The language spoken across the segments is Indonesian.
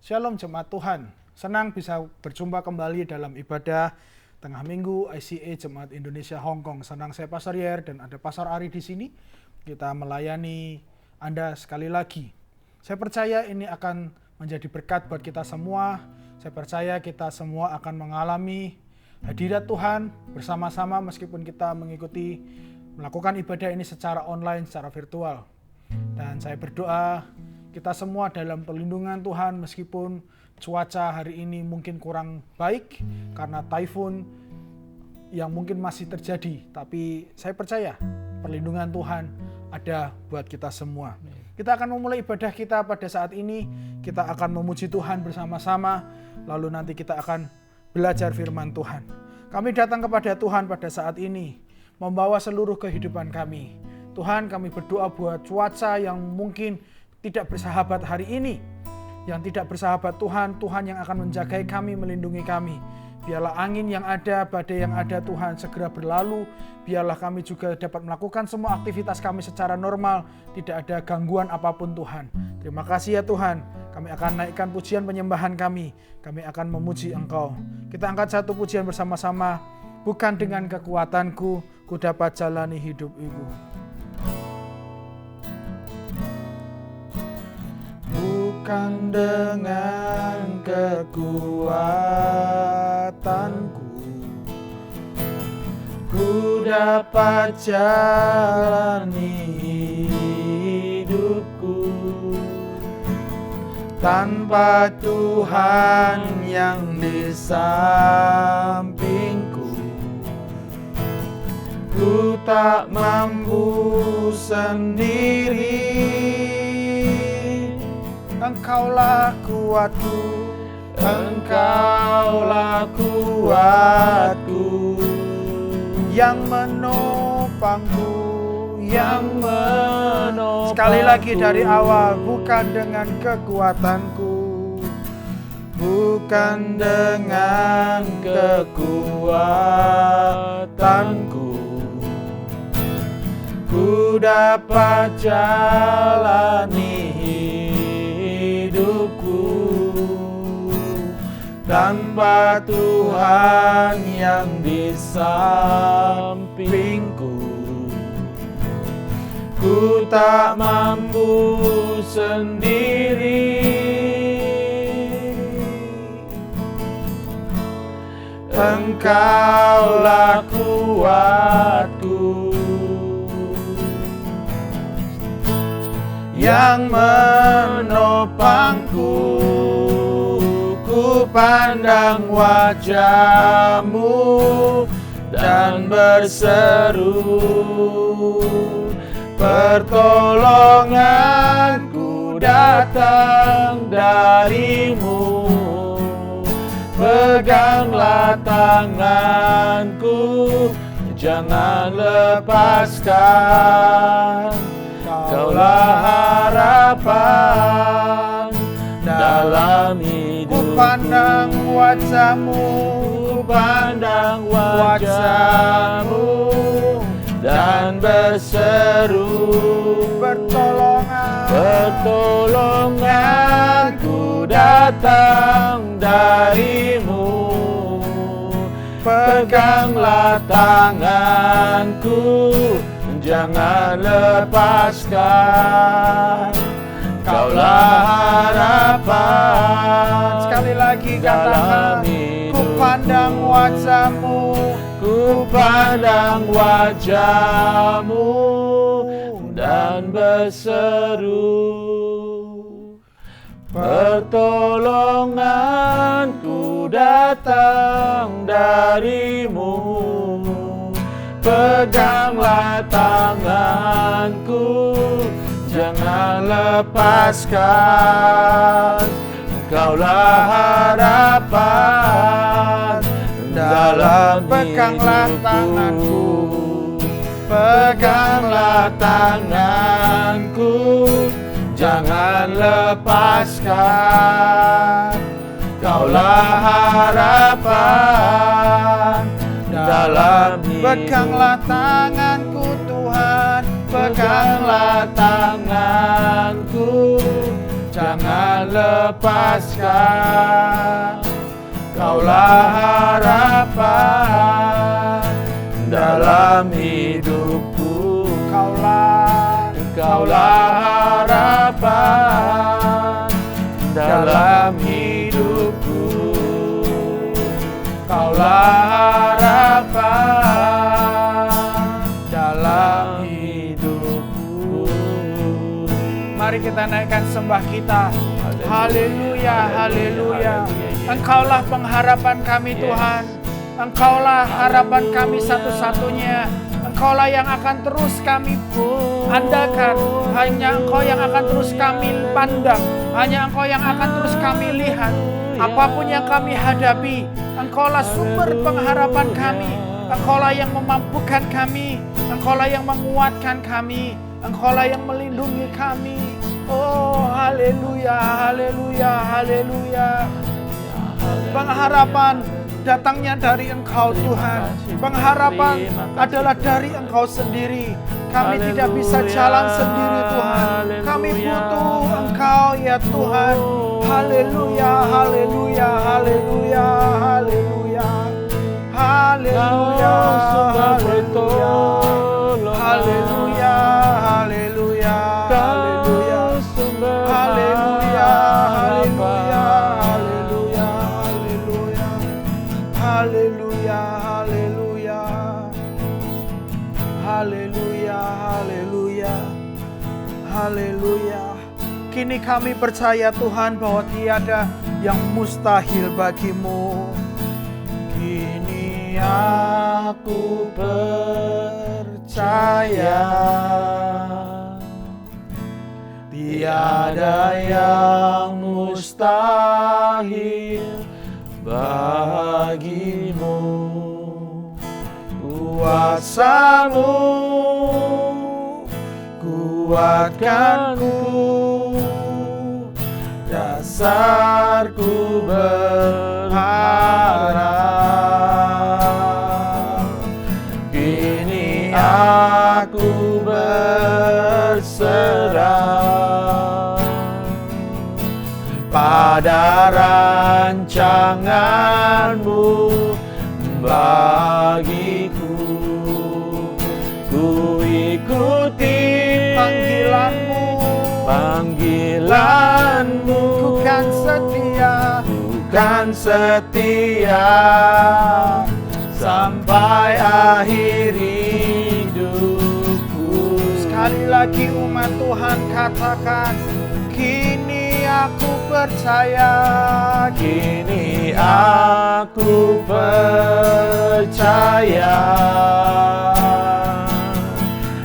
Shalom jemaat Tuhan, senang bisa berjumpa kembali dalam ibadah tengah minggu ICA Jemaat Indonesia Hong Kong. Senang saya Pastor Yer dan ada Pastor Ari di sini. Kita melayani Anda sekali lagi. Saya percaya ini akan menjadi berkat buat kita semua. Saya percaya kita semua akan mengalami hadirat Tuhan bersama-sama meskipun kita melakukan ibadah ini secara online, secara virtual. Dan saya berdoa kita semua dalam perlindungan Tuhan meskipun cuaca hari ini mungkin kurang baik karena taifun yang mungkin masih terjadi. Tapi saya percaya perlindungan Tuhan ada buat kita semua. Kita akan memulai ibadah kita pada saat ini. Kita akan memuji Tuhan bersama-sama. Lalu nanti kita akan belajar firman Tuhan. Kami datang kepada Tuhan pada saat ini membawa seluruh kehidupan kami. Tuhan, kami berdoa buat cuaca yang mungkin tidak bersahabat hari ini, yang tidak bersahabat Tuhan yang akan menjagai kami, melindungi kami. Biarlah angin yang ada, badai yang ada Tuhan segera berlalu. Biarlah kami juga dapat melakukan semua aktivitas kami secara normal, tidak ada gangguan apapun Tuhan. Terima kasih ya Tuhan, kami akan naikkan pujian penyembahan kami akan memuji Engkau. Kita angkat satu pujian bersama-sama. Bukan dengan kekuatanku, ku dapat jalani hidup itu. Bukan dengan kekuatanku, ku dapat jalani hidupku. Tanpa Tuhan yang di sampingku, ku tak mampu sendiri. Engkaulah kuatku, Engkaulah kuatku, yang menopangku, Sekali lagi dari awal, bukan dengan kekuatanku, bukan dengan kekuatanku, ku dapat jalani hidupku. Tanpa Tuhan yang di sampingku, ku tak mampu sendiri. Engkaulah kuatku, yang menopangku. Ku pandang wajah-Mu dan berseru, pertolonganku datang dari-Mu. Peganglah tanganku, jangan lepaskan. Kaulah harapan dalam hidupku. Ku pandang wajah-Mu, ku pandang wajah-Mu dan berseru, pertolonganku datang dari-Mu. Peganglah tanganku, jangan lepaskan. Kaulah harapan. Sekali lagi katakan, ku pandang wajah-Mu, ku pandang wajah-Mu dan berseru, pertolonganku datang dari-Mu. Peganglah tanganku, jangan lepaskan. Engkaulah harapan dalam peganglah tanganku, peganglah tanganku, jangan lepaskan. Kaulah harapan dalam hidupku. Peganglah tanganku Tuhan, peganglah tanganku, jangan lepaskan. Kaulah harapan dalam hidupku. Kaulah harapan dalam hidupku. Kaulah harapan dalam hidupku. Mari kita naikkan sembah kita. Haleluya, haleluya. Engkaulah pengharapan kami Tuhan. Engkaulah harapan kami satu-satunya. Engkaulah yang akan terus kami andalkan. Hanya Engkau yang akan terus kami pandang. Hanya Engkau yang akan terus kami lihat. Apapun yang kami hadapi, Engkaulah sumber pengharapan kami. Engkaulah yang memampukan kami. Engkaulah yang menguatkan kami. Engkaulah yang melindungi kami. Oh, haleluya, haleluya, haleluya. Pengharapan datangnya dari Engkau Tuhan. Pengharapan adalah dari Engkau sendiri. Kami tidak bisa jalan sendiri Tuhan. Kami butuh Engkau ya Tuhan. Haleluya, haleluya, haleluya, haleluya. Haleluya, haleluya. Haleluya, haleluya, haleluya. Haleluya, haleluya, haleluya, haleluya. Haleluya, haleluya. Haleluya, haleluya. Haleluya. Kini kami percaya Tuhan bahwa tiada yang mustahil bagimu. Kini aku percaya tiada yang mustahil bagimu. Kuasa-Mu kuatkanku, dasarku berharap. Kini aku berserah pada rancangan-Mu bagiku. Ku ikuti panggilan-Mu, panggilan-Mu. Bukan setia sampai akhir hidupku. Sekali lagi umat Tuhan katakan, kini aku percaya. Kini aku percaya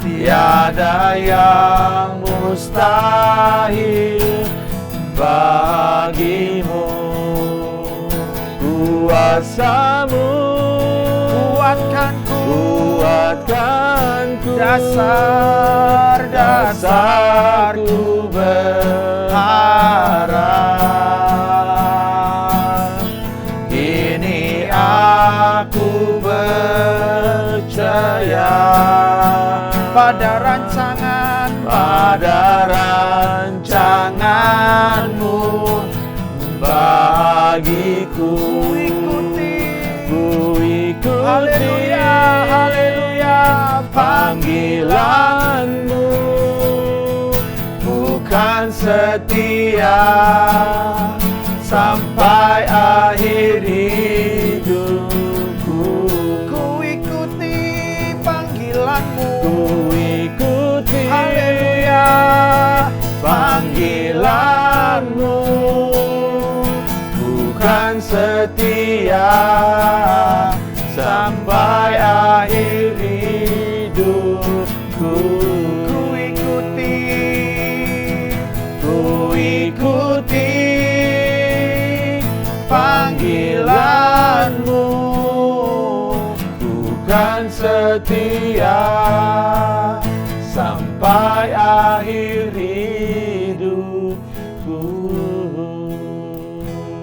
tiada yang mustahil bagimu. Kuasa-Mu kuatkanku, dasarku berharap. Kini aku percaya pada rancangan-Mu bagiku. Ku ikuti haleluya, haleluya, panggilan-Mu. Bukan setia sampai akhir hidupku. Ku ikuti panggilan-Mu. Ku ikuti haleluya, panggilan-Mu. Bukan setia sampai akhir hidupku. Ku ikuti panggilan-Mu. Bukan setia sampai akhir hidupku.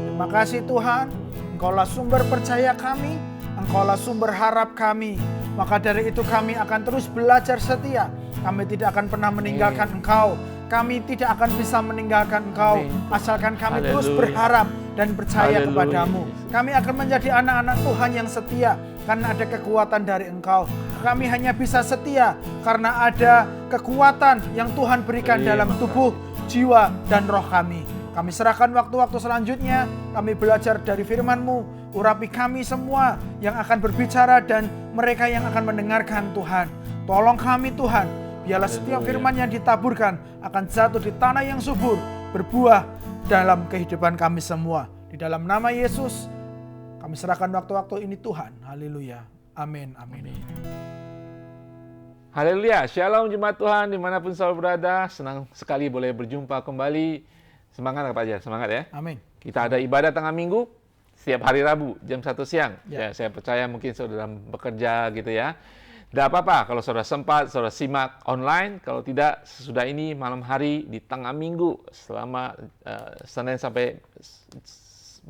Terima kasih Tuhan, Engkaulah sumber percaya kami, Engkaulah sumber harap kami. Maka dari itu kami akan terus belajar setia. Kami tidak akan pernah meninggalkan Engkau. Kami tidak akan bisa meninggalkan Engkau, Amin. asalkan kami terus Haleluya. berharap dan percaya Haleluya. kepadamu. Kami akan menjadi anak-anak Tuhan yang setia karena ada kekuatan dari Engkau. Kami hanya bisa setia karena ada kekuatan yang Tuhan berikan dalam tubuh, jiwa, dan roh kami. Kami serahkan waktu-waktu selanjutnya, kami belajar dari firman-Mu. Urapi kami semua yang akan berbicara dan mereka yang akan mendengarkan Tuhan. Tolong kami Tuhan, biarlah setiap firman yang ditaburkan akan jatuh di tanah yang subur, berbuah dalam kehidupan kami semua. Di dalam nama Yesus, kami serahkan waktu-waktu ini Tuhan. Haleluya. Amin. Amin. Haleluya, Shalom jemaat Tuhan dimanapun saudara berada. Senang sekali boleh berjumpa kembali. Semangat Pak Jar, semangat ya. Amin. Kita ada ibadah tengah minggu setiap hari Rabu jam 1 siang. Ya. Saya percaya mungkin saudara bekerja gitu ya. Tidak apa-apa kalau saudara sempat, saudara simak online. Kalau tidak, sesudah ini malam hari di tengah minggu selama Senin sampai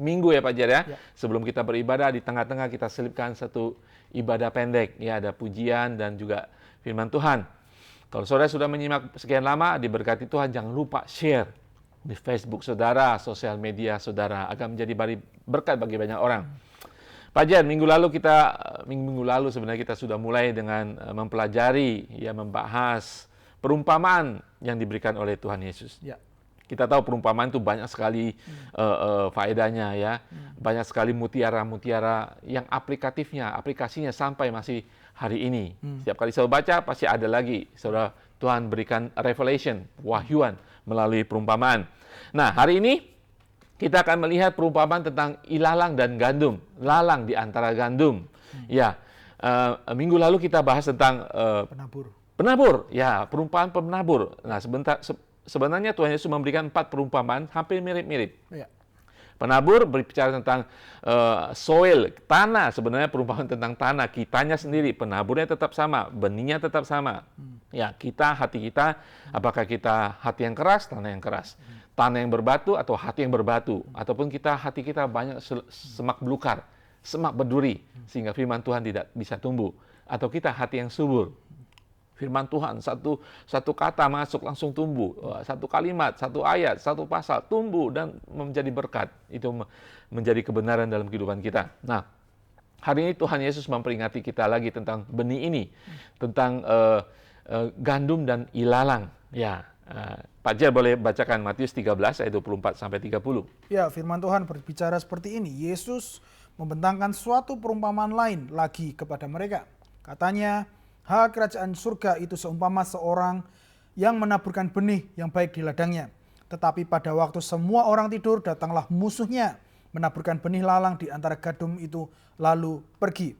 Minggu ya Pak Jar ya. Sebelum kita beribadah, di tengah-tengah kita selipkan satu ibadah pendek. Ya, ada pujian dan juga firman Tuhan. Kalau saudara sudah menyimak sekian lama, diberkati Tuhan, jangan lupa share di Facebook saudara, sosial media saudara, agar menjadi berkat bagi banyak orang. Pak Jan, minggu lalu sebenarnya kita sudah mulai dengan mempelajari, ya, membahas perumpamaan yang diberikan oleh Tuhan Yesus. Ya. Kita tahu perumpamaan itu banyak sekali faedahnya ya, banyak sekali mutiara-mutiara yang aplikasinya sampai masih hari ini. Setiap kali saya baca pasti ada lagi, saudara, Tuhan berikan revelation, wahyuan melalui perumpamaan. Nah, hari ini kita akan melihat perumpamaan tentang ilalang dan gandum, lalang di antara gandum. Ya, minggu lalu kita bahas tentang penabur, ya, perumpamaan penabur. Nah, sebenarnya Tuhan Yesus memberikan 4 perumpamaan hampir mirip-mirip. Ya. Penabur berbicara tentang soil, tanah, sebenarnya perumpamaan tentang tanah, kitanya sendiri, penaburnya tetap sama, benihnya tetap sama. Ya, hati kita, apakah kita hati yang keras, tanah yang keras, tanah yang berbatu atau hati yang berbatu, ataupun hati kita banyak semak belukar, semak berduri, sehingga firman Tuhan tidak bisa tumbuh, atau kita hati yang subur. Firman Tuhan, satu kata masuk langsung tumbuh, satu kalimat, satu ayat, satu pasal tumbuh dan menjadi berkat. Itu menjadi kebenaran dalam kehidupan kita. Nah, hari ini Tuhan Yesus memperingati kita lagi tentang benih ini, tentang gandum dan ilalang. Ya, Pak Jar boleh bacakan Matius 13 ayat 24 sampai 30. Ya, firman Tuhan berbicara seperti ini. Yesus membentangkan suatu perumpamaan lain lagi kepada mereka. Katanya, hal kerajaan surga itu seumpama seorang yang menaburkan benih yang baik di ladangnya. Tetapi pada waktu semua orang tidur, datanglah musuhnya, menaburkan benih lalang di antara gandum itu, lalu pergi.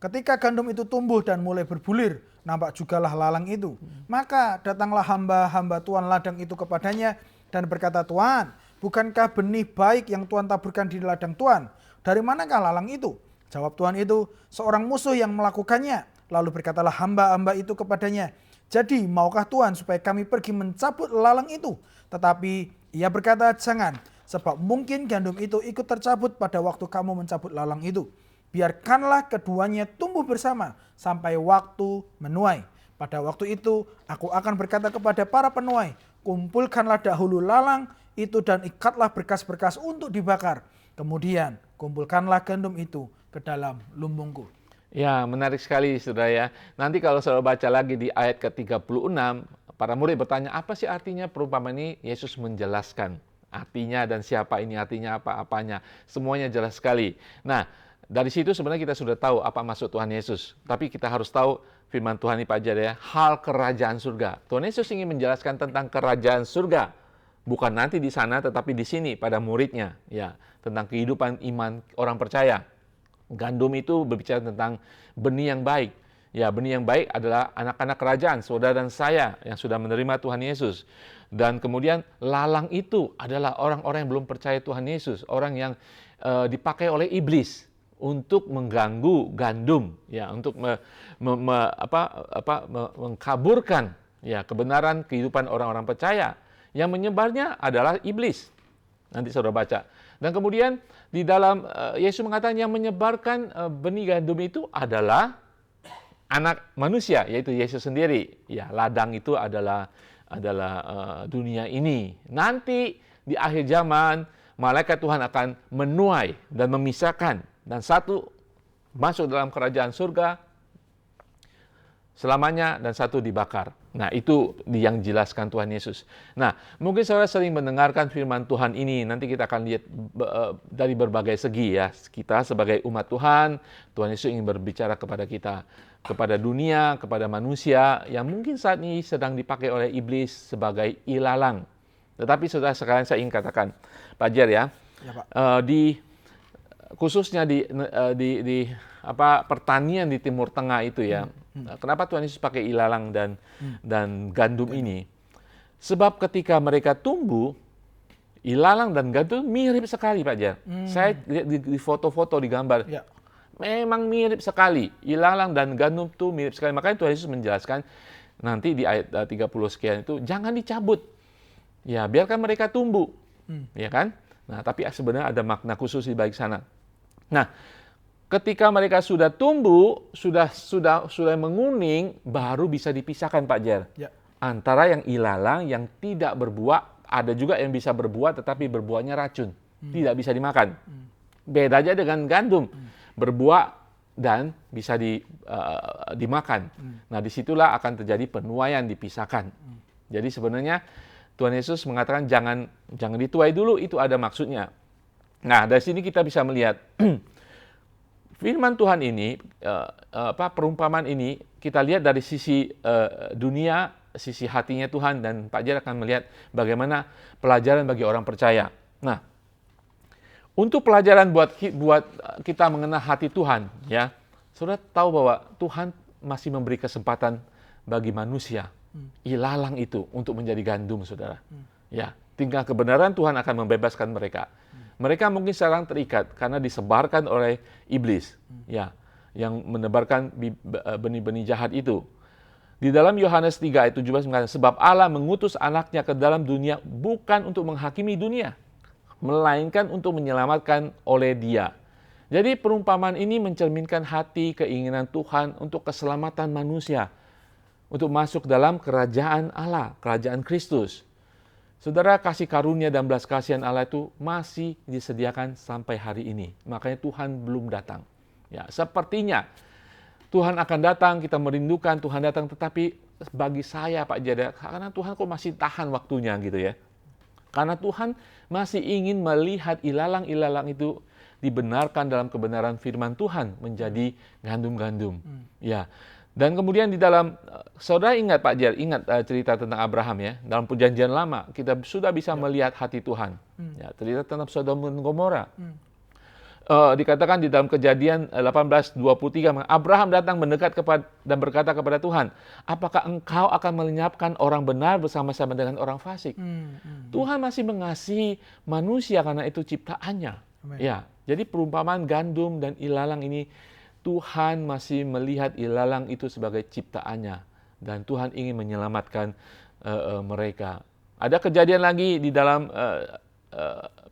Ketika gandum itu tumbuh dan mulai berbulir, nampak jugalah lalang itu. Maka datanglah hamba-hamba Tuhan ladang itu kepadanya dan berkata, Tuhan, bukankah benih baik yang Tuhan taburkan di ladang Tuhan? Dari manakah lalang itu? Jawab Tuhan itu, seorang musuh yang melakukannya. Lalu berkatalah hamba-hamba itu kepadanya, jadi maukah Tuhan supaya kami pergi mencabut lalang itu? Tetapi ia berkata, jangan, sebab mungkin gandum itu ikut tercabut pada waktu kamu mencabut lalang itu. Biarkanlah keduanya tumbuh bersama sampai waktu menuai. Pada waktu itu aku akan berkata kepada para penuai, kumpulkanlah dahulu lalang itu dan ikatlah berkas-berkas untuk dibakar. Kemudian kumpulkanlah gandum itu ke dalam lumbungku. Ya, menarik sekali saudara ya. Nanti kalau saudara baca lagi di ayat ke-36, para murid bertanya, apa sih artinya perumpamaan ini? Yesus menjelaskan artinya dan siapa ini, artinya apa-apanya. Semuanya jelas sekali. Nah, dari situ sebenarnya kita sudah tahu apa maksud Tuhan Yesus. Tapi kita harus tahu firman Tuhan ini Pak Jar ya, hal kerajaan surga. Tuhan Yesus ingin menjelaskan tentang kerajaan surga. Bukan nanti di sana, tetapi di sini pada muridnya. Ya, tentang kehidupan iman orang percaya. Gandum itu berbicara tentang benih yang baik. Ya, benih yang baik adalah anak-anak kerajaan, saudara dan saya yang sudah menerima Tuhan Yesus. Dan kemudian lalang itu adalah orang-orang yang belum percaya Tuhan Yesus, orang yang dipakai oleh iblis untuk mengganggu gandum, ya, untuk mengkaburkan ya kebenaran kehidupan orang-orang percaya. Yang menyebarnya adalah iblis. Nanti saudara baca. Dan kemudian di dalam Yesus mengatakan yang menyebarkan benih gandum itu adalah anak manusia, yaitu Yesus sendiri. Ya, ladang itu adalah dunia ini. Nanti di akhir zaman malaikat Tuhan akan menuai dan memisahkan, dan satu masuk dalam kerajaan surga selamanya dan satu dibakar. Nah, itu yang dijelaskan Tuhan Yesus. Nah, mungkin saudara sering mendengarkan firman Tuhan ini. Nanti kita akan lihat dari berbagai segi ya. Kita sebagai umat Tuhan, Tuhan Yesus ingin berbicara kepada kita, kepada dunia, kepada manusia yang mungkin saat ini sedang dipakai oleh iblis sebagai ilalang. Tetapi saudara sekalian, saya ingin katakan, Pak Jer ya, Ya, Pak. Khususnya di pertanian di Timur Tengah itu ya. Kenapa Tuhan Yesus pakai ilalang dan gandum ini? Sebab ketika mereka tumbuh, ilalang dan gandum mirip sekali, Pak Jar. Saya lihat di foto-foto, di gambar. Ya. Memang mirip sekali. Ilalang dan gandum itu mirip sekali. Makanya Tuhan Yesus menjelaskan nanti di ayat 30 sekian itu, jangan dicabut. Ya, biarkan mereka tumbuh. Ya kan? Nah, tapi sebenarnya ada makna khusus di balik sana. Nah, ketika mereka sudah tumbuh, sudah menguning, baru bisa dipisahkan, Pak Jer. Ya. Antara yang ilalang, yang tidak berbuah, ada juga yang bisa berbuah tetapi berbuahnya racun, tidak bisa dimakan. Beda aja dengan gandum, berbuah dan bisa dimakan. Nah, disitulah akan terjadi penuaian, dipisahkan. Jadi sebenarnya Tuhan Yesus mengatakan jangan dituai dulu, itu ada maksudnya. Nah, dari sini kita bisa melihat firman Tuhan ini, perumpamaan ini, kita lihat dari sisi dunia, sisi hatinya Tuhan, dan Pak Jar akan melihat bagaimana pelajaran bagi orang percaya. Nah, untuk pelajaran buat kita mengenal hati Tuhan, ya, saudara tahu bahwa Tuhan masih memberi kesempatan bagi manusia, ilalang itu, untuk menjadi gandum, saudara. Ya, tinggal kebenaran Tuhan akan membebaskan mereka. Mereka mungkin sekarang terikat karena disebarkan oleh iblis, ya, yang menebarkan benih-benih jahat itu. Di dalam Yohanes 3 ayat 17 mengatakan, sebab Allah mengutus anaknya ke dalam dunia bukan untuk menghakimi dunia, melainkan untuk menyelamatkan oleh Dia. Jadi perumpamaan ini mencerminkan hati keinginan Tuhan untuk keselamatan manusia, untuk masuk dalam kerajaan Allah, kerajaan Kristus. Saudara, kasih karunia dan belas kasihan Allah itu masih disediakan sampai hari ini. Makanya Tuhan belum datang. Ya, sepertinya Tuhan akan datang, kita merindukan Tuhan datang, tetapi bagi saya, Pak Jada, karena Tuhan kok masih tahan waktunya gitu ya. Karena Tuhan masih ingin melihat ilalang-ilalang itu dibenarkan dalam kebenaran firman Tuhan menjadi gandum-gandum. Ya. Dan kemudian di dalam, saudara ingat Pak Jer, ingat cerita tentang Abraham ya, dalam perjanjian lama kita sudah bisa melihat hati Tuhan. Ya, cerita tentang Sodom dan Gomora. Dikatakan di dalam Kejadian 18:23, Abraham datang mendekat dan berkata kepada Tuhan, apakah engkau akan melenyapkan orang benar bersama-sama dengan orang fasik? Tuhan masih mengasihi manusia karena itu ciptaannya. Amen. Ya, jadi perumpamaan gandum dan ilalang ini, Tuhan masih melihat ilalang itu sebagai ciptaannya, dan Tuhan ingin menyelamatkan mereka. Ada kejadian lagi di dalam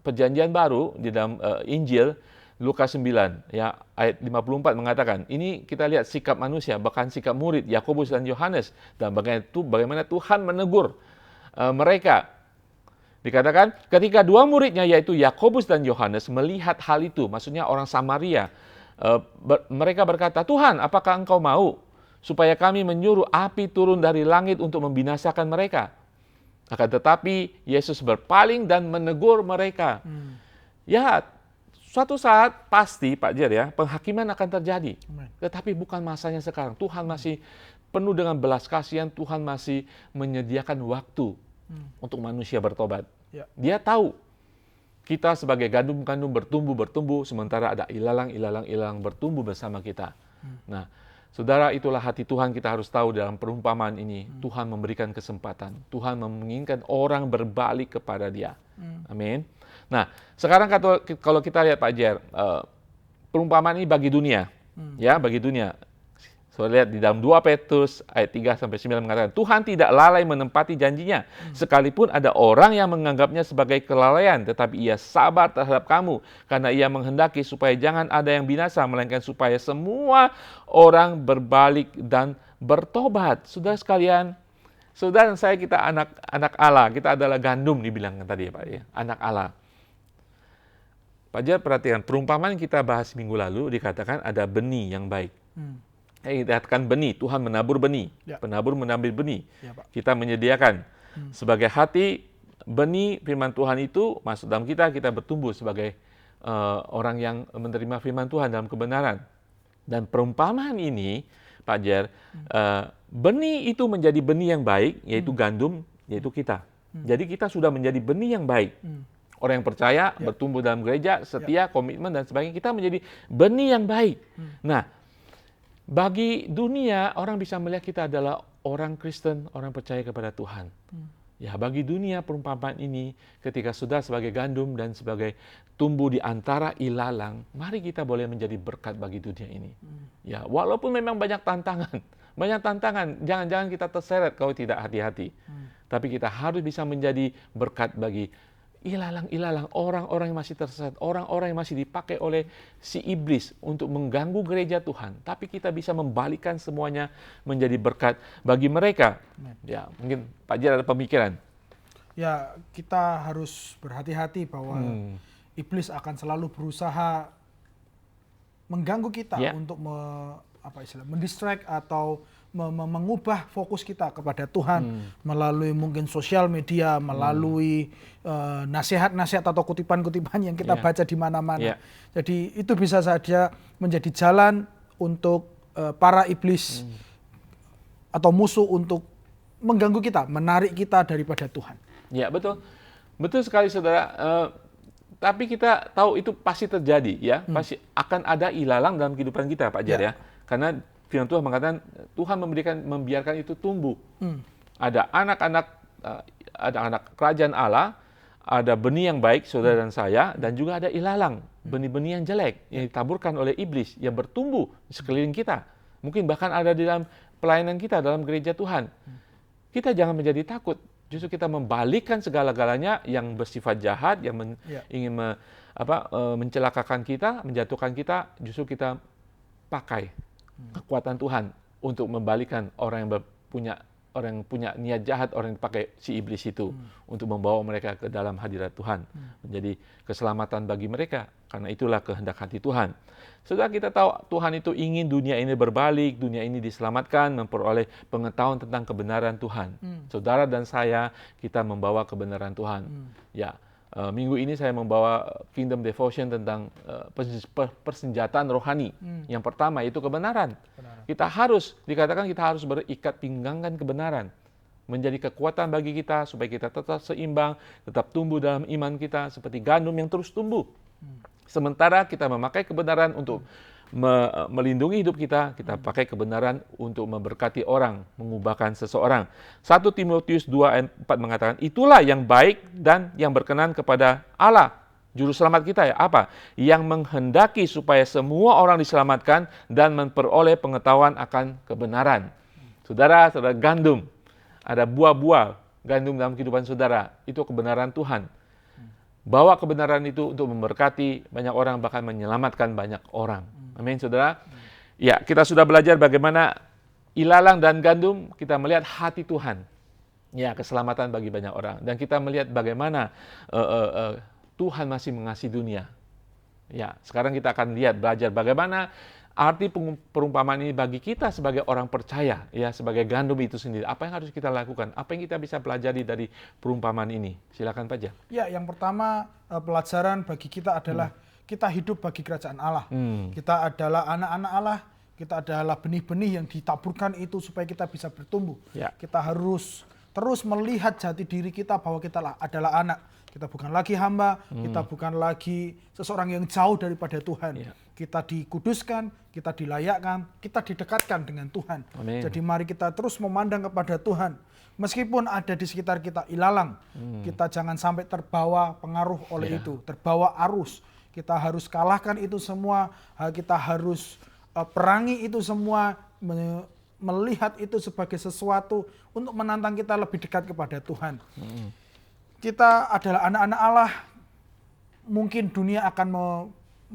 perjanjian baru, di dalam Injil Lukas 9 ya, ayat 54 mengatakan, ini kita lihat sikap manusia, bahkan sikap murid Yakobus dan Yohanes, dan bagaimana Tuhan menegur mereka. Dikatakan ketika dua muridnya yaitu Yakobus dan Yohanes melihat hal itu, maksudnya orang Samaria, mereka berkata, Tuhan, apakah engkau mau supaya kami menyuruh api turun dari langit untuk membinasakan mereka? Akan tetapi Yesus berpaling dan menegur mereka. Ya, suatu saat pasti Pak Jer ya, penghakiman akan terjadi. Tetapi bukan masanya sekarang. Tuhan masih penuh dengan belas kasihan, Tuhan masih menyediakan waktu untuk manusia bertobat. Ya. Dia tahu kita sebagai gandum-gandum bertumbuh, sementara ada ilalang bertumbuh bersama kita. Nah, saudara, itulah hati Tuhan. Kita harus tahu dalam perumpamaan ini, Tuhan memberikan kesempatan. Tuhan menginginkan orang berbalik kepada Dia. Amin. Nah, sekarang kalau kita lihat Pak Jer, perumpamaan ini bagi dunia. Ya, bagi dunia. So, lihat di dalam 2 Petrus ayat 3-9 mengatakan, Tuhan tidak lalai menempati janjinya, sekalipun ada orang yang menganggapnya sebagai kelalaian, tetapi Ia sabar terhadap kamu, karena Ia menghendaki supaya jangan ada yang binasa, melainkan supaya semua orang berbalik dan bertobat. Saudara sekalian, Saudara dan saya, kita anak Allah, kita adalah gandum dibilang tadi ya Pak ya, anak Allah. Pak Jar, perhatikan, perumpamaan yang kita bahas minggu lalu dikatakan ada benih yang baik. Dikatakan benih, Tuhan menabur benih, penabur menambil benih. Ya, Pak. Kita menyediakan sebagai hati benih firman Tuhan itu masuk dalam kita bertumbuh sebagai orang yang menerima firman Tuhan dalam kebenaran. Dan perumpamaan ini, Pak Jar, benih itu menjadi benih yang baik, yaitu gandum, yaitu kita. Jadi kita sudah menjadi benih yang baik. Orang yang percaya, bertumbuh dalam gereja, setia, komitmen, dan sebagainya, kita menjadi benih yang baik. Nah, bagi dunia, orang bisa melihat kita adalah orang Kristen, orang percaya kepada Tuhan. Ya, bagi dunia perumpamaan ini, ketika sudah sebagai gandum dan sebagai tumbuh di antara ilalang, mari kita boleh menjadi berkat bagi dunia ini. Ya, walaupun memang banyak tantangan, jangan-jangan kita terseret kalau tidak hati-hati. Tapi kita harus bisa menjadi berkat bagi ilalang-ilalang, orang-orang yang masih tersesat, orang-orang yang masih dipakai oleh si iblis untuk mengganggu gereja Tuhan. Tapi kita bisa membalikan semuanya menjadi berkat bagi mereka. Ya, mungkin Pak Jar ada pemikiran. Ya, kita harus berhati-hati bahwa iblis akan selalu berusaha mengganggu kita untuk mendistract atau mengubah fokus kita kepada Tuhan melalui mungkin sosial media, melalui nasihat-nasihat atau kutipan-kutipan yang kita baca di mana-mana. Jadi itu bisa saja menjadi jalan untuk para iblis atau musuh untuk mengganggu kita, menarik kita daripada Tuhan. Ya, betul. Betul sekali, Saudara. Tapi kita tahu itu pasti terjadi, ya. Pasti akan ada ilalang dalam kehidupan kita, Pak Jar, ya. Karena firman Tuhan mengatakan Tuhan membiarkan itu tumbuh. Ada anak kerajaan Allah, ada benih yang baik, saudara dan saya, dan juga ada ilalang, benih-benih yang jelek yang ditaburkan oleh iblis yang bertumbuh di sekeliling kita. Mungkin bahkan ada di dalam pelayanan kita dalam gereja Tuhan. Kita jangan menjadi takut. Justru kita membalikkan segala-galanya yang bersifat jahat, yang ingin mencelakakan kita, menjatuhkan kita, justru kita pakai kekuatan Tuhan untuk membalikan orang yang punya niat jahat, orang yang pakai si iblis itu untuk membawa mereka ke dalam hadirat Tuhan, menjadi keselamatan bagi mereka, karena itulah kehendak hati Tuhan. Setelah kita tahu Tuhan itu ingin dunia ini berbalik, dunia ini diselamatkan, memperoleh pengetahuan tentang kebenaran Tuhan. Saudara dan saya, kita membawa kebenaran Tuhan. Ya, minggu ini saya membawa Kingdom Devotion tentang persenjataan rohani. Yang pertama itu kebenaran. Kita harus berikat pinggangkan kebenaran. Menjadi kekuatan bagi kita supaya kita tetap seimbang, tetap tumbuh dalam iman kita seperti gandum yang terus tumbuh. Sementara kita memakai kebenaran untuk melindungi hidup kita pakai kebenaran untuk memberkati orang, mengubahkan seseorang. 1 Timotius 2:4 mengatakan, itulah yang baik dan yang berkenan kepada Allah, Juru Selamat kita ya. Apa? Yang menghendaki supaya semua orang diselamatkan dan memperoleh pengetahuan akan kebenaran. Saudara, gandum. Ada buah-buah gandum dalam kehidupan saudara. Itu kebenaran Tuhan. Bawa kebenaran itu untuk memberkati banyak orang, bahkan menyelamatkan banyak orang. Amin, saudara. Ya, kita sudah belajar bagaimana ilalang dan gandum, kita melihat hati Tuhan. Ya, keselamatan bagi banyak orang. Dan kita melihat bagaimana Tuhan masih mengasihi dunia. Ya, sekarang kita akan belajar bagaimana arti perumpamaan ini bagi kita sebagai orang percaya, ya, sebagai gandum itu sendiri. Apa yang harus kita lakukan? Apa yang kita bisa pelajari dari perumpamaan ini? Silakan Pak Jar. Ya, yang pertama pelajaran bagi kita adalah kita hidup bagi kerajaan Allah. Kita adalah anak-anak Allah. Kita adalah benih-benih yang ditaburkan itu supaya kita bisa bertumbuh. Ya. Kita harus terus melihat jati diri kita bahwa kita adalah anak. Kita bukan lagi hamba, kita bukan lagi seseorang yang jauh daripada Tuhan. Ya. Kita dikuduskan, kita dilayakkan, kita didekatkan dengan Tuhan. Amin. Jadi mari kita terus memandang kepada Tuhan. Meskipun ada di sekitar kita ilalang, kita jangan sampai terbawa pengaruh oleh itu, terbawa arus. Kita harus kalahkan itu semua, kita harus perangi itu semua, melihat itu sebagai sesuatu untuk menantang kita lebih dekat kepada Tuhan. Kita adalah anak-anak Allah, mungkin dunia akan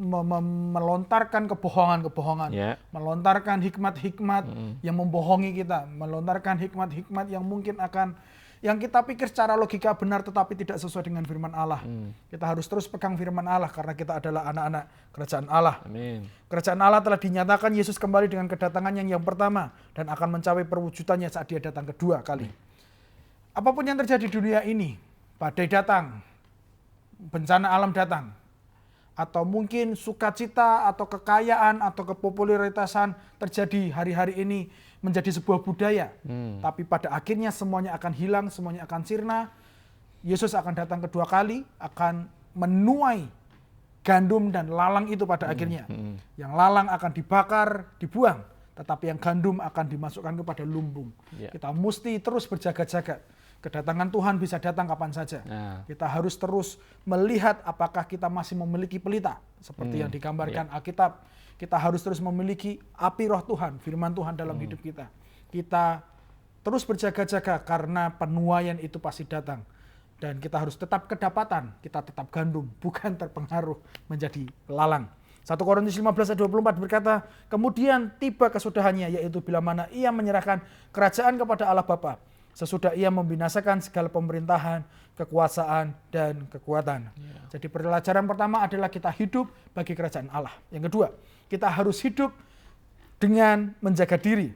melontarkan kebohongan-kebohongan, melontarkan hikmat-hikmat yang membohongi kita, melontarkan hikmat-hikmat yang mungkin yang kita pikir secara logika benar tetapi tidak sesuai dengan firman Allah. Kita harus terus pegang firman Allah karena kita adalah anak-anak kerajaan Allah. Amin. Kerajaan Allah telah dinyatakan Yesus kembali dengan kedatangannya yang pertama dan akan mencapai perwujudannya saat dia datang kedua kali. Apapun yang terjadi di dunia ini, badai datang, bencana alam datang, atau mungkin sukacita atau kekayaan atau kepopuleritasan terjadi hari-hari ini menjadi sebuah budaya. Tapi pada akhirnya semuanya akan hilang, semuanya akan sirna. Yesus akan datang kedua kali, akan menuai gandum dan lalang itu pada akhirnya. Yang lalang akan dibakar, dibuang, tetapi yang gandum akan dimasukkan kepada lumbung. Kita mesti terus berjaga-jaga. Kedatangan Tuhan bisa datang kapan saja. Kita harus terus melihat apakah kita masih memiliki pelita. Seperti yang digambarkan Alkitab. Kita harus terus memiliki api roh Tuhan, firman Tuhan dalam hidup kita. Kita terus berjaga-jaga karena penuaian itu pasti datang. Dan kita harus tetap kedapatan, kita tetap gandum, bukan terpengaruh menjadi lalang. 1 Korintus 15 ayat 24 berkata, kemudian tiba kesudahannya, yaitu bila mana ia menyerahkan kerajaan kepada Allah Bapa. Sesudah ia membinasakan segala pemerintahan, kekuasaan, dan kekuatan. Jadi pelajaran pertama adalah kita hidup bagi kerajaan Allah. Yang kedua, kita harus hidup dengan menjaga diri.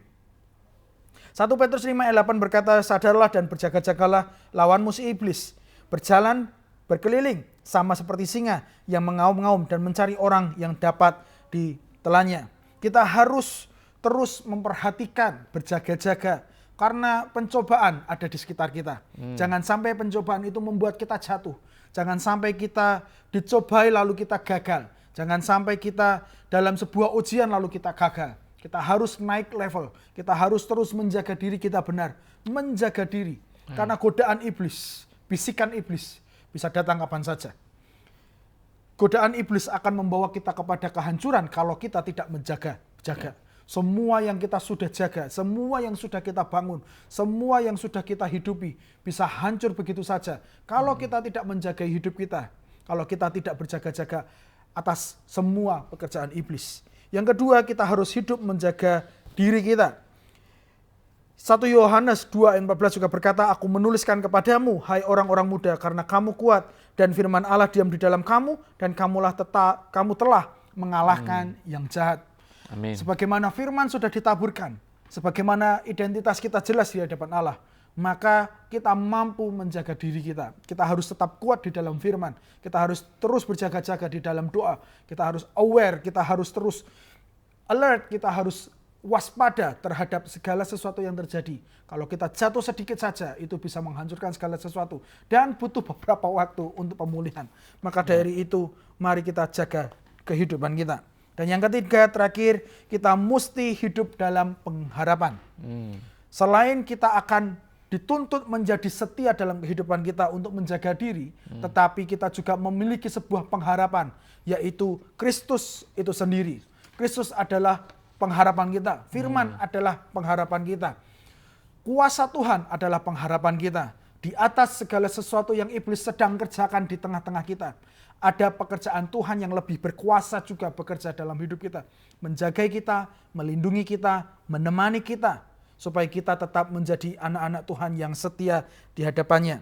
1 Petrus 5 ayat 8 berkata, sadarlah dan berjaga-jagalah lawanmu si iblis. Berjalan, berkeliling, sama seperti singa yang mengaum-ngaum dan mencari orang yang dapat ditelannya. Kita harus terus memperhatikan, berjaga-jaga. Karena pencobaan ada di sekitar kita. Jangan sampai pencobaan itu membuat kita jatuh. Jangan sampai kita dicobai lalu kita gagal. Jangan sampai kita dalam sebuah ujian lalu kita gagal. Kita harus naik level. Kita harus terus menjaga diri kita benar. Menjaga diri. Karena godaan iblis, bisikan iblis bisa datang kapan saja. Godaan iblis akan membawa kita kepada kehancuran kalau kita tidak menjaga. Semua yang kita sudah jaga, semua yang sudah kita bangun, semua yang sudah kita hidupi bisa hancur begitu saja. Kalau kita tidak menjaga hidup kita, kalau kita tidak berjaga-jaga atas semua pekerjaan iblis. Yang kedua, kita harus hidup menjaga diri kita. 1 Yohanes 2 ayat 14 juga berkata, aku menuliskan kepadamu, hai orang-orang muda, karena kamu kuat dan firman Allah diam di dalam kamu dan kamu telah mengalahkan yang jahat. Amin. Sebagaimana firman sudah ditaburkan, sebagaimana identitas kita jelas di hadapan Allah, maka kita mampu menjaga diri kita. Kita harus tetap kuat di dalam firman. Kita harus terus berjaga-jaga di dalam doa. Kita harus aware, kita harus terus alert, kita harus waspada terhadap segala sesuatu yang terjadi. Kalau kita jatuh sedikit saja, itu bisa menghancurkan segala sesuatu. Dan butuh beberapa waktu untuk pemulihan. Maka dari itu, mari kita jaga kehidupan kita. Dan yang ketiga, terakhir, kita mesti hidup dalam pengharapan. Selain kita akan dituntut menjadi setia dalam kehidupan kita untuk menjaga diri, tetapi kita juga memiliki sebuah pengharapan, yaitu Kristus itu sendiri. Kristus adalah pengharapan kita. Firman adalah pengharapan kita. Kuasa Tuhan adalah pengharapan kita. Di atas segala sesuatu yang iblis sedang kerjakan di tengah-tengah kita, ada pekerjaan Tuhan yang lebih berkuasa juga bekerja dalam hidup kita. Menjaga kita, melindungi kita, menemani kita. Supaya kita tetap menjadi anak-anak Tuhan yang setia di hadapannya.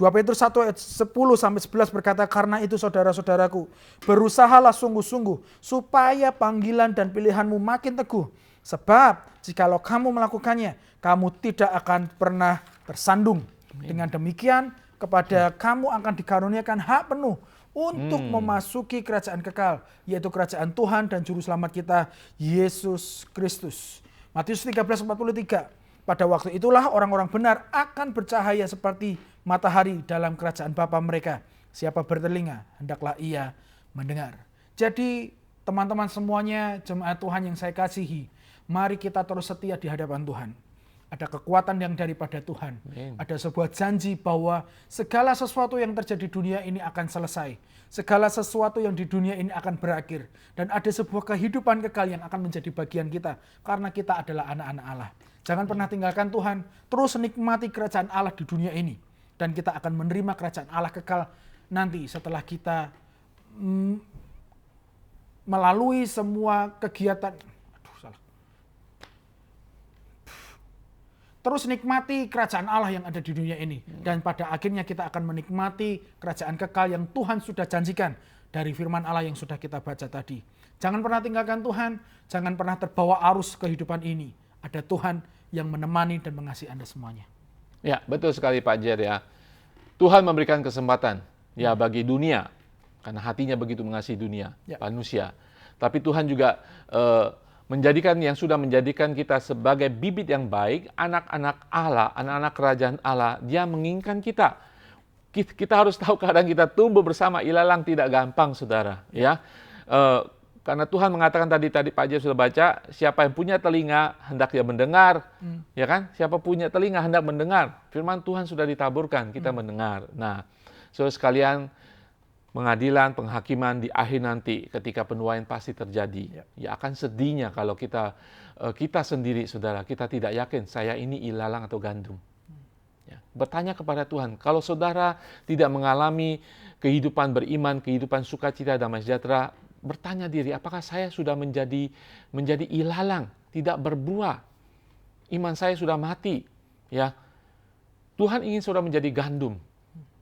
2 Petrus 1 ayat 10-11 berkata, karena itu saudara-saudaraku, berusahalah sungguh-sungguh supaya panggilan dan pilihanmu makin teguh. Sebab jikalau kamu melakukannya, kamu tidak akan pernah tersandung. Dengan demikian, kepada kamu akan dikaruniakan hak penuh untuk memasuki kerajaan kekal, yaitu kerajaan Tuhan dan Juru Selamat kita, Yesus Kristus. Matius 13:43. Pada waktu itulah orang-orang benar akan bercahaya seperti matahari dalam kerajaan Bapa mereka. Siapa bertelinga, hendaklah ia mendengar. Jadi teman-teman semuanya, jemaat Tuhan yang saya kasihi, mari kita terus setia di hadapan Tuhan. Ada kekuatan yang daripada Tuhan. Ada sebuah janji bahwa segala sesuatu yang terjadi di dunia ini akan selesai. Segala sesuatu yang di dunia ini akan berakhir. Dan ada sebuah kehidupan kekal yang akan menjadi bagian kita. Karena kita adalah anak-anak Allah. Jangan pernah tinggalkan Tuhan. Terus nikmati kerajaan Allah di dunia ini. Dan kita akan menerima kerajaan Allah kekal nanti setelah kita melalui semua kegiatan. Terus nikmati kerajaan Allah yang ada di dunia ini. Dan pada akhirnya kita akan menikmati kerajaan kekal yang Tuhan sudah janjikan dari firman Allah yang sudah kita baca tadi. Jangan pernah tinggalkan Tuhan, jangan pernah terbawa arus kehidupan ini. Ada Tuhan yang menemani dan mengasihi Anda semuanya. Ya, betul sekali Pak Jer ya. Tuhan memberikan kesempatan ya bagi dunia, karena hatinya begitu mengasihi dunia, manusia. Tapi Tuhan juga sudah menjadikan kita sebagai bibit yang baik, anak-anak Allah, anak-anak kerajaan Allah. Dia menginginkan kita. Kita harus tahu kadang kita tumbuh bersama ilalang tidak gampang, saudara. Ya, karena Tuhan mengatakan tadi Pak Jaya sudah baca, siapa yang punya telinga hendak dia mendengar, ya kan? Siapa punya telinga hendak mendengar. Firman Tuhan sudah ditaburkan, kita mendengar. Nah, saudara sekalian, pengadilan, penghakiman di akhir nanti ketika penuaian pasti terjadi. Ya akan sedihnya kalau kita sendiri, saudara, kita tidak yakin saya ini ilalang atau gandum. Ya, bertanya kepada Tuhan, kalau saudara tidak mengalami kehidupan beriman, kehidupan sukacita, damai sejahtera, bertanya diri, apakah saya sudah menjadi ilalang, tidak berbuah? Iman saya sudah mati. Ya, Tuhan ingin saudara menjadi gandum,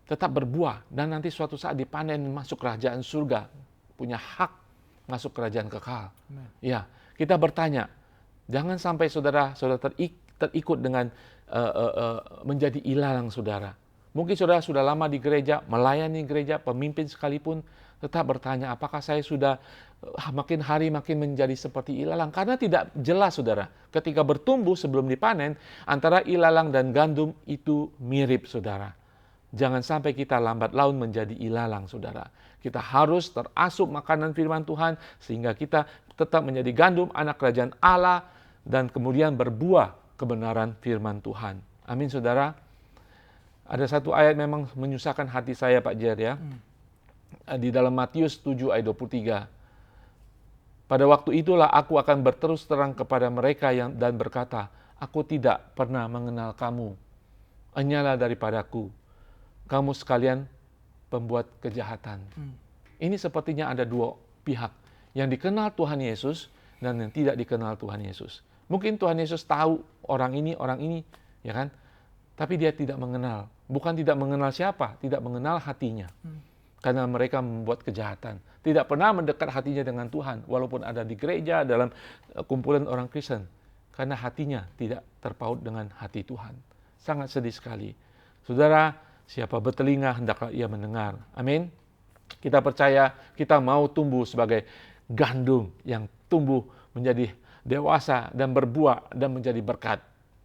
tetap berbuah, dan nanti suatu saat dipanen masuk kerajaan surga, punya hak masuk kerajaan kekal. Ya, kita bertanya, jangan sampai saudara terikut dengan menjadi ilalang saudara. Mungkin saudara sudah lama di gereja, melayani gereja, pemimpin sekalipun, tetap bertanya, apakah saya sudah makin hari makin menjadi seperti ilalang? Karena tidak jelas saudara, ketika bertumbuh sebelum dipanen, antara ilalang dan gandum itu mirip saudara. Jangan sampai kita lambat laun menjadi ilalang, saudara. Kita harus terasup makanan firman Tuhan, sehingga kita tetap menjadi gandum, anak kerajaan Allah, dan kemudian berbuah kebenaran firman Tuhan. Amin, saudara. Ada satu ayat memang menyusahkan hati saya, Pak Jer, ya. Di dalam Matius 7 ayat 23. Pada waktu itulah aku akan berterus terang kepada mereka dan berkata, aku tidak pernah mengenal kamu. Hanyalah daripadaku kamu sekalian pembuat kejahatan. Ini sepertinya ada dua pihak. Yang dikenal Tuhan Yesus dan yang tidak dikenal Tuhan Yesus. Mungkin Tuhan Yesus tahu orang ini, ya kan? Tapi dia tidak mengenal. Bukan tidak mengenal siapa, tidak mengenal hatinya. Karena mereka membuat kejahatan. Tidak pernah mendekat hatinya dengan Tuhan. Walaupun ada di gereja, dalam kumpulan orang Kristen. Karena hatinya tidak terpaut dengan hati Tuhan. Sangat sedih sekali. Saudara, siapa bertelinga hendaklah ia mendengar. Amin. Kita percaya kita mau tumbuh sebagai gandum yang tumbuh menjadi dewasa dan berbuah dan menjadi berkat.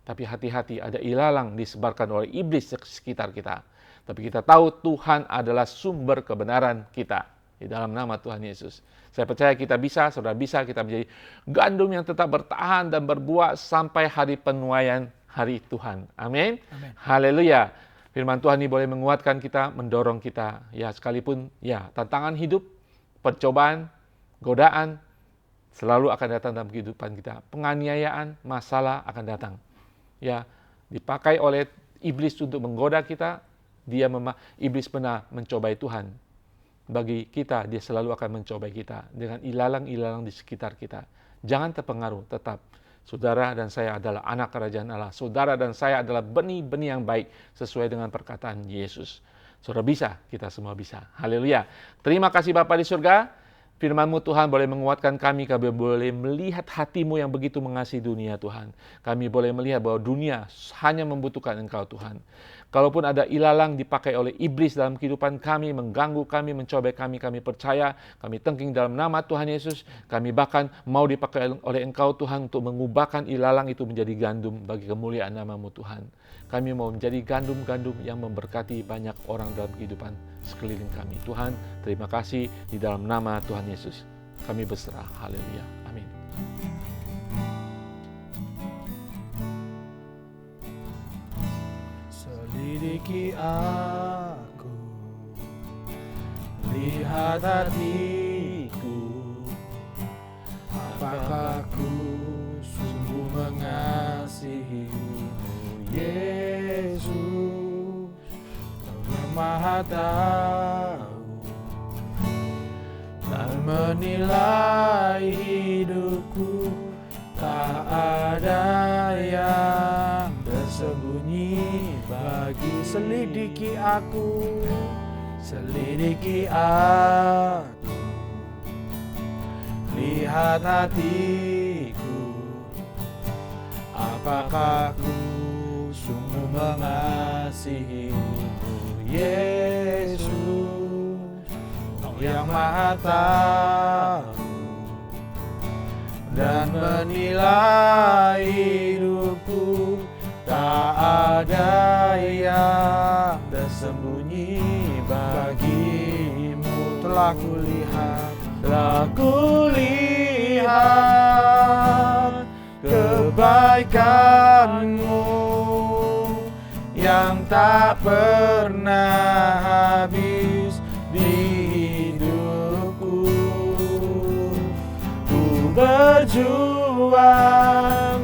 Tapi hati-hati, ada ilalang disebarkan oleh iblis di sekitar kita. Tapi kita tahu Tuhan adalah sumber kebenaran kita. Di dalam nama Tuhan Yesus. Saya percaya kita bisa, saudara bisa, kita menjadi gandum yang tetap bertahan dan berbuah sampai hari penuaian hari Tuhan. Amin. Haleluya. Firman Tuhan ini boleh menguatkan kita, mendorong kita. Ya, sekalipun ya tantangan hidup, percobaan, godaan selalu akan datang dalam kehidupan kita. Penganiayaan, masalah akan datang. Ya, dipakai oleh iblis untuk menggoda kita. Iblis pernah mencobai Tuhan. Bagi kita, dia selalu akan mencobai kita dengan ilalang-ilalang di sekitar kita. Jangan terpengaruh, tetap. Saudara dan saya adalah anak kerajaan Allah. Saudara dan saya adalah benih-benih yang baik sesuai dengan perkataan Yesus. Saudara bisa, kita semua bisa. Haleluya. Terima kasih Bapa di surga. Firman-Mu Tuhan boleh menguatkan kami boleh melihat hati-Mu yang begitu mengasihi dunia Tuhan. Kami boleh melihat bahwa dunia hanya membutuhkan Engkau Tuhan. Kalaupun ada ilalang dipakai oleh iblis dalam kehidupan kami, mengganggu kami, mencobai kami, kami percaya, kami tengking dalam nama Tuhan Yesus, kami bahkan mau dipakai oleh Engkau Tuhan untuk mengubahkan ilalang itu menjadi gandum bagi kemuliaan nama-Mu Tuhan. Kami mau menjadi gandum-gandum yang memberkati banyak orang dalam kehidupan sekeliling kami. Tuhan, terima kasih di dalam nama Tuhan Yesus. Kami berserah. Haleluya. Amin. Selidiki aku, lihat hatiku, apakah ku sungguh mengasihi-Mu, Yesus, Kau yang Maha Tahu, dan menilai hidupku. Tak ada yang tersembunyi bagi. Selidiki aku, selidiki aku, lihat hatiku, apakah ku sungguh mengasihimu, Yesus, Kau yang Maha Tahu dan menilai hidupku. Tak ada yang tersembunyi bagimu. Telah kulihat kebaikanmu yang tak pernah habis di hidupku. Ku berjuang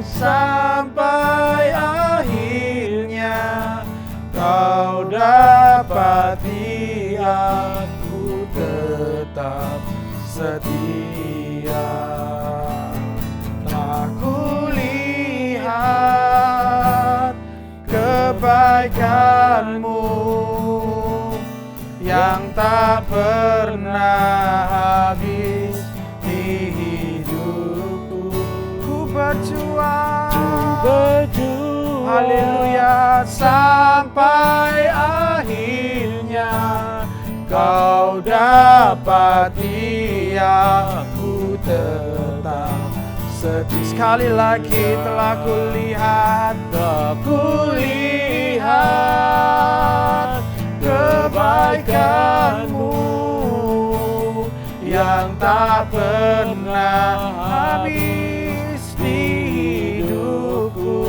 sampai akhirnya Kau dapati aku tetap setia. Tak kulihat kebaikanmu yang tak pernah habis di hidupku. Ku berjuang, haleluya, sampai akhirnya Kau dapati aku tetap setia. Sekali lagi, telah kulihat kebaikanmu yang tak pernah habis di hidupku.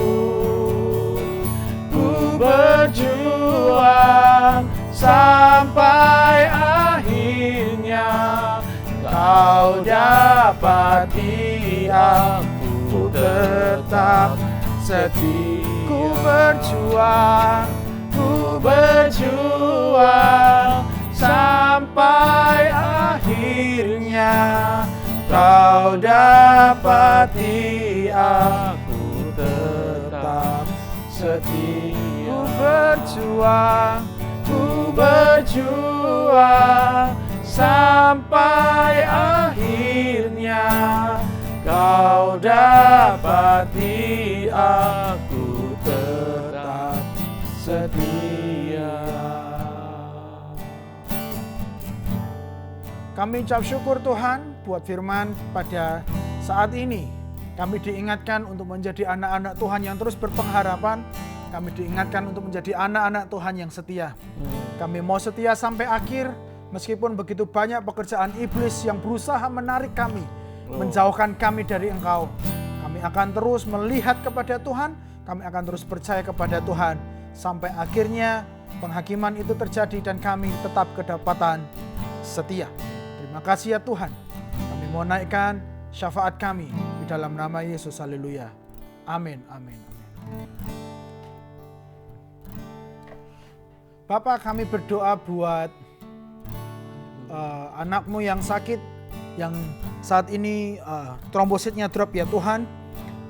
Ku berjuang sampai akhirnya Kau dapati aku tetap setia. Ku berjuang sampai akhirnya Kau dapati aku tetap setia. Ku berjuang sampai akhirnya Kau dapati aku tetap setia. Kami ucap syukur Tuhan buat firman pada saat ini. Kami diingatkan untuk menjadi anak-anak Tuhan yang terus berpengharapan. Kami diingatkan untuk menjadi anak-anak Tuhan yang setia. Kami mau setia sampai akhir, meskipun begitu banyak pekerjaan iblis yang berusaha menarik kami, menjauhkan kami dari Engkau. Kami akan terus melihat kepada Tuhan, kami akan terus percaya kepada Tuhan, sampai akhirnya penghakiman itu terjadi dan kami tetap kedapatan setia. Terima kasih ya Tuhan. Kami mau naikkan syafaat kami di dalam nama Yesus. Haleluya. Amin. Amin. Bapak, kami berdoa buat anakmu yang sakit, yang saat ini trombositnya drop ya Tuhan.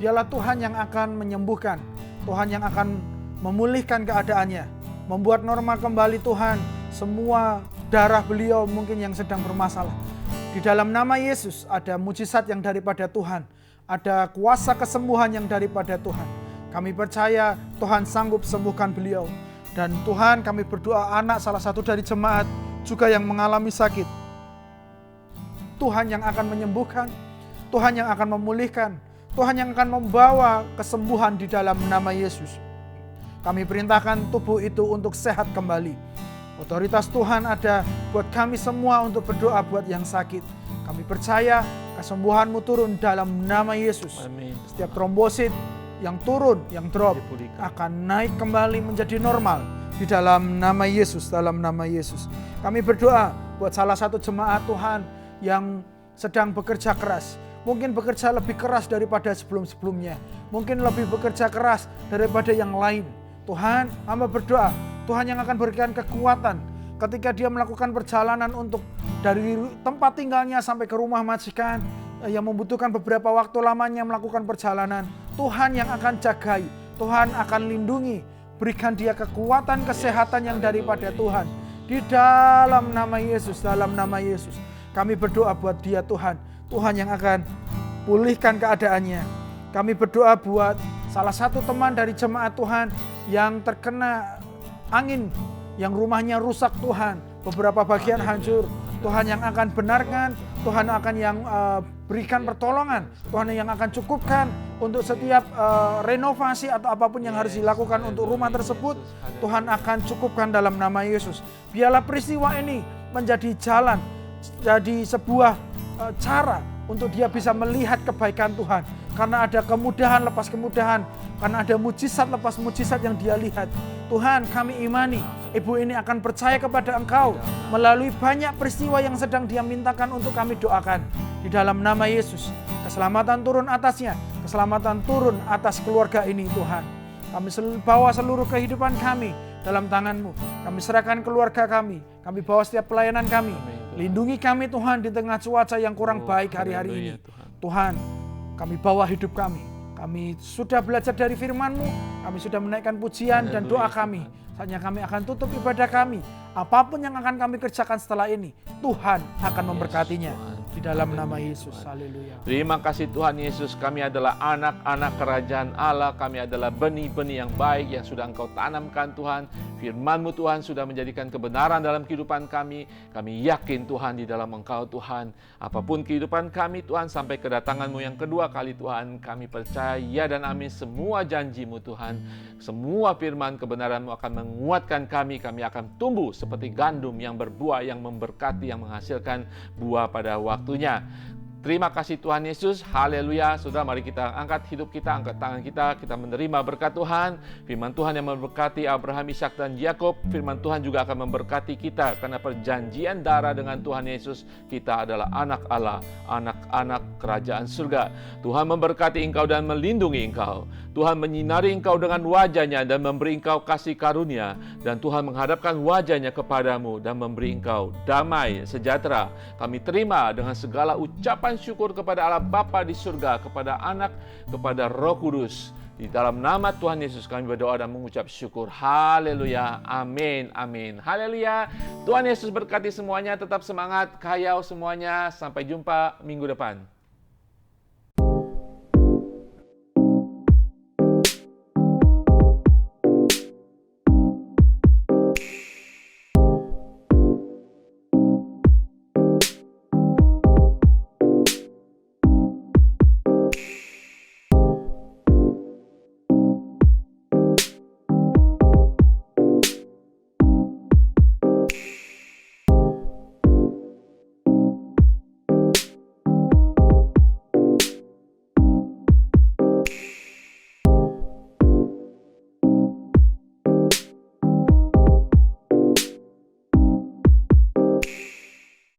Biarlah Tuhan yang akan menyembuhkan, Tuhan yang akan memulihkan keadaannya, membuat normal kembali Tuhan semua darah beliau mungkin yang sedang bermasalah. Di dalam nama Yesus ada mujizat yang daripada Tuhan, ada kuasa kesembuhan yang daripada Tuhan. Kami percaya Tuhan sanggup sembuhkan beliau. Dan Tuhan, kami berdoa anak salah satu dari jemaat juga yang mengalami sakit. Tuhan yang akan menyembuhkan, Tuhan yang akan memulihkan, Tuhan yang akan membawa kesembuhan di dalam nama Yesus. Kami perintahkan tubuh itu untuk sehat kembali. Otoritas Tuhan ada buat kami semua untuk berdoa buat yang sakit. Kami percaya kesembuhan-Mu turun dalam nama Yesus. Amin. Setiap trombosit yang turun, yang drop, akan naik kembali menjadi normal di dalam nama Yesus, dalam nama Yesus. Kami berdoa buat salah satu jemaat Tuhan yang sedang bekerja keras. Mungkin bekerja lebih keras daripada sebelum-sebelumnya. Mungkin lebih bekerja keras daripada yang lain. Tuhan, hamba berdoa, Tuhan yang akan berikan kekuatan ketika dia melakukan perjalanan untuk dari tempat tinggalnya sampai ke rumah majikan yang membutuhkan beberapa waktu lamanya melakukan perjalanan. Tuhan yang akan jagai, Tuhan akan lindungi, berikan dia kekuatan, kesehatan yang daripada Tuhan. Di dalam nama Yesus, dalam nama Yesus. Kami berdoa buat dia Tuhan. Tuhan yang akan pulihkan keadaannya. Kami berdoa buat salah satu teman dari jemaat Tuhan yang terkena angin, yang rumahnya rusak Tuhan. Beberapa bagian hancur. Tuhan yang akan benarkan, Tuhan akan yang berikan pertolongan, Tuhan yang akan cukupkan untuk setiap renovasi atau apapun yang harus dilakukan untuk rumah tersebut. Tuhan akan cukupkan dalam nama Yesus. Biarlah peristiwa ini menjadi jalan, jadi sebuah cara untuk dia bisa melihat kebaikan Tuhan. Karena ada kemudahan lepas kemudahan, karena ada mujizat lepas mujizat yang dia lihat. Tuhan, kami imani ibu ini akan percaya kepada Engkau melalui banyak peristiwa yang sedang dia mintakan untuk kami doakan. Di dalam nama Yesus, keselamatan turun atasnya, keselamatan turun atas keluarga ini Tuhan. Kami bawa seluruh kehidupan kami dalam tangan-Mu. Kami serahkan keluarga kami bawa setiap pelayanan kami. Lindungi kami Tuhan di tengah cuaca yang kurang baik hari-hari ini. Tuhan, kami bawa hidup kami. Kami sudah belajar dari firman-Mu, kami sudah menaikkan pujian dan doa kami. Saatnya kami akan tutup ibadah kami. Apapun yang akan kami kerjakan setelah ini, Tuhan akan memberkatinya. Di dalam nama Yesus, haleluya. Terima kasih Tuhan Yesus, kami adalah anak-anak kerajaan Allah, kami adalah benih-benih yang baik yang sudah Engkau tanamkan Tuhan. Firman-Mu Tuhan sudah menjadikan kebenaran dalam kehidupan kami. Kami yakin Tuhan di dalam Engkau Tuhan. Apapun kehidupan kami Tuhan, sampai kedatangan-Mu yang kedua kali Tuhan, kami percaya dan amin semua janji-Mu Tuhan. Semua firman kebenaran-Mu akan menguatkan kami akan tumbuh seperti gandum yang berbuah, yang memberkati, yang menghasilkan buah pada waktunya. Terima kasih Tuhan Yesus, haleluya. Saudara, mari kita angkat hidup kita, angkat tangan kita menerima berkat Tuhan. Firman Tuhan yang memberkati Abraham, Ishak dan Yakub, firman Tuhan juga akan memberkati kita karena perjanjian darah dengan Tuhan Yesus. Kita adalah anak Allah, anak-anak kerajaan surga. Tuhan memberkati engkau dan melindungi engkau. Tuhan menyinari engkau dengan wajah-Nya dan memberi engkau kasih karunia, dan Tuhan menghadapkan wajah-Nya kepadamu dan memberi engkau damai sejahtera. Kami terima dengan segala ucapan syukur kepada Allah Bapa di surga, kepada Anak, kepada Roh Kudus. Di dalam nama Tuhan Yesus kami berdoa dan mengucap syukur. Haleluya. Amin. Amin. Haleluya. Tuhan Yesus berkati semuanya. Tetap semangat. Kayau semuanya. Sampai jumpa minggu depan.